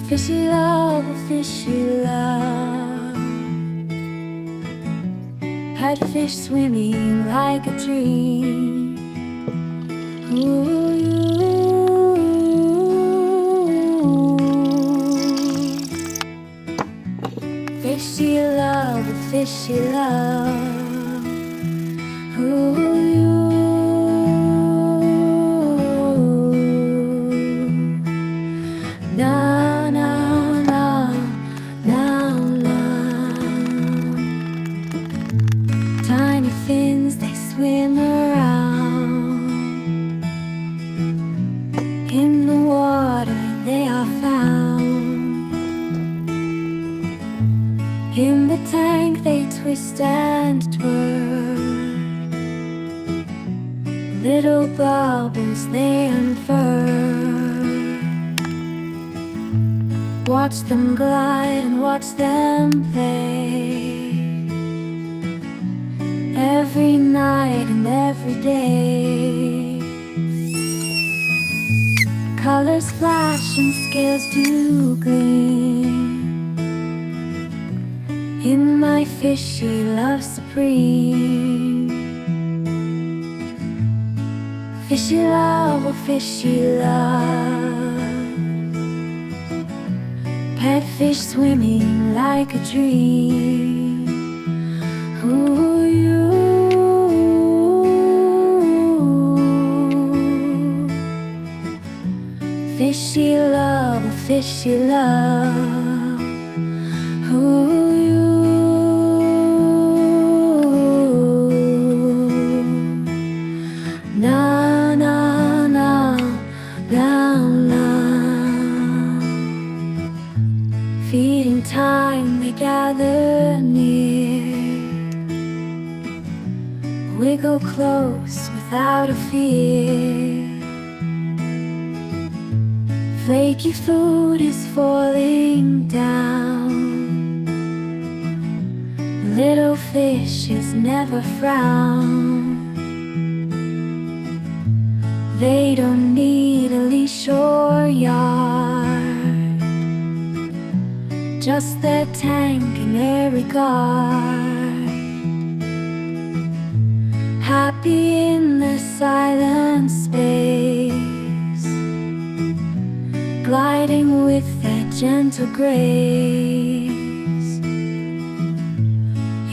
Fishy love, fishy love. Had fish swimming like a dream. Ooh, fishy love, fishy love. Ooh, na na na na na. Tiny fins, they swim around in the water. They are found in the tank. They twist and twirl. Little bubbles they unfurl. Watch them glide and watch them play, every night and every day. Colors flash and scales do gleam in my fishy love supreme. Fishy love, oh fishy love. Pet fish swimming like a dream. Ooh, you. Fishy love, oh fishy love. Ooh, you. Na na na na na. Feeding time, they gather near, wiggle close without a fear. Flaky food is falling down. Little fishes never frown. They don't need a leash or yard, just their tank and their regard. Happy in the silent space, gliding with their gentle grace.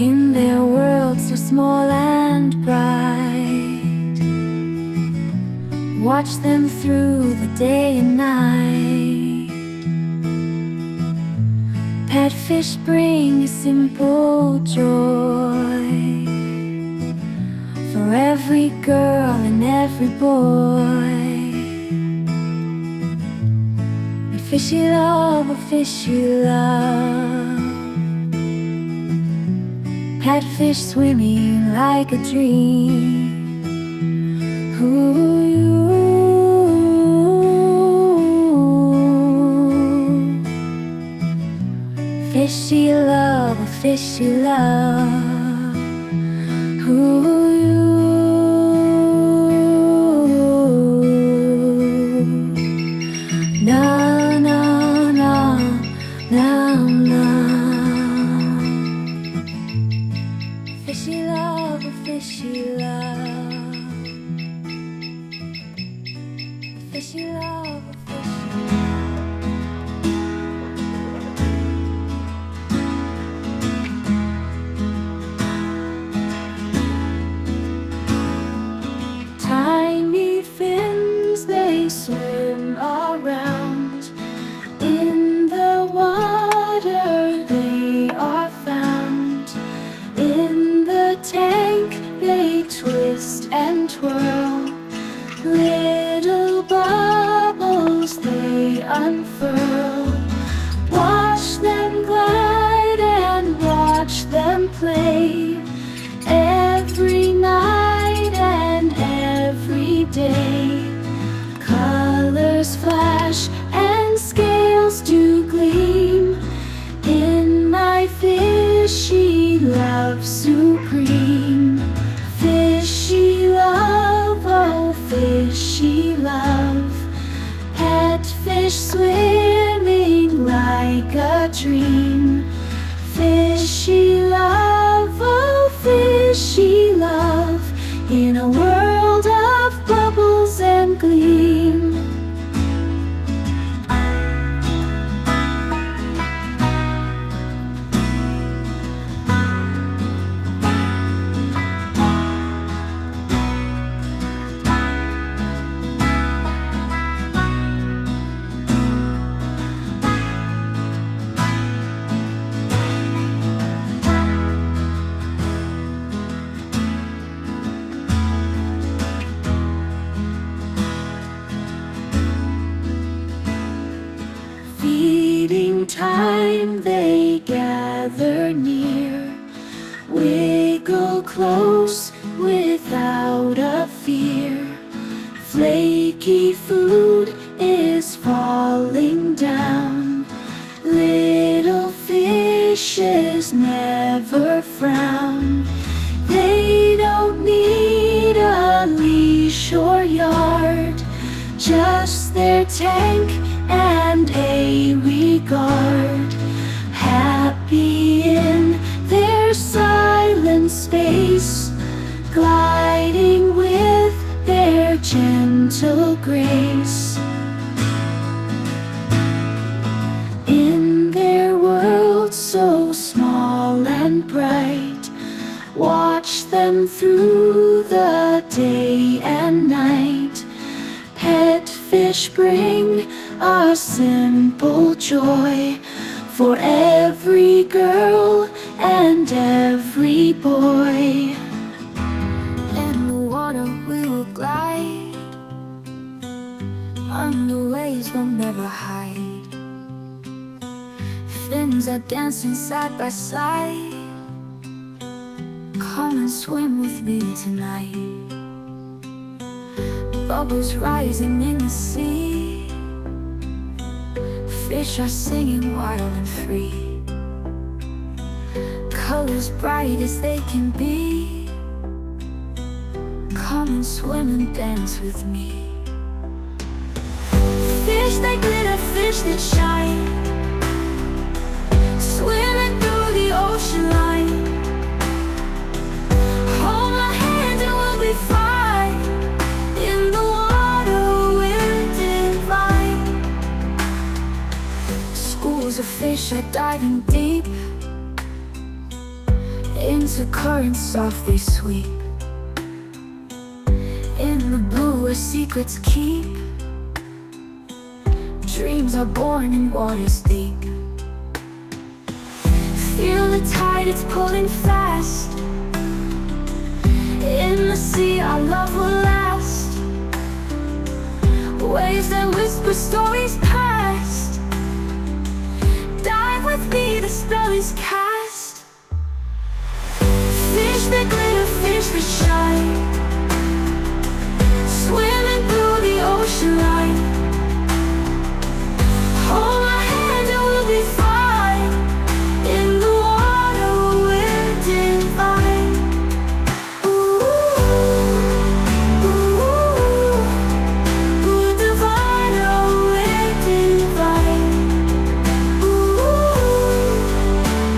In their world so small and bright, watch them through the day and night. Pet fish bring a simple joy for every girl and every boy. A fishy love, a fishy love. Pet fish swimming like a dream. Ooh, you. Fishy love, oh fishy love. Ooh, you. Na na na na na. Fishy love, oh fishy love. Fishy love, oh fishy love. Tiny fins, they swim around in the water. They are found in the tank. They twist and twirl. Little bubbles they unfurl. Watch them glide and watch them play, every night and every day. Colors flash and scales do gleam in my fishy love supreme. Fishy love, oh fishy love. Pet fish swimming like a dream. Fishy love, oh fishy love, in a world of bubbles and gleam. Feeding time, they gather near, wiggle close without a fear. Flaky food is falling down, little fishes never frown. They don't need a leash or yard, just their tank and a regard. Happy in their silent space, gliding with their gentle grace. In their world so small and bright, watch them through the day and night. Pet fish bring a simple joy for every girl and every boy. In the water we will glide, on the waves we'll never hide. Fins are dancing side by side, come and swim with me tonight. Bubbles rising in the sea, fish are singing wild and free. Colors bright as they can be, come and swim and dance with me. Fish that glitter, fish that shine, swimming through the ocean line. Hold my hand and we'll be fine. In the water we're divine. Schools of fish are diving deep into currents softly sweep. In the blue where secrets keep, dreams are born in waters deep. Feel the tide, it's pulling fast. In the sea our love will last. Waves that whisper stories past. Dive with me, the spell is cast. Fish that glitter, fish that shine, swimming through the ocean line. Hold my hand and we'll be fine. In the water we're divine. Ooh, ooh, we're divine, oh we're divine. Ooh,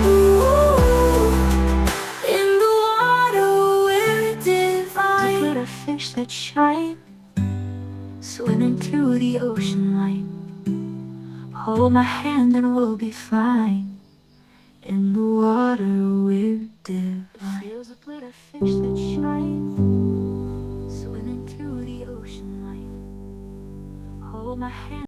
ooh, in the water we're divine. Glitter fish that shine, swimming through the ocean line. Hold my hand and we'll be fine. In the water we're divine. Feels a glitter fish that shine, swimming through the ocean line. Hold my hand.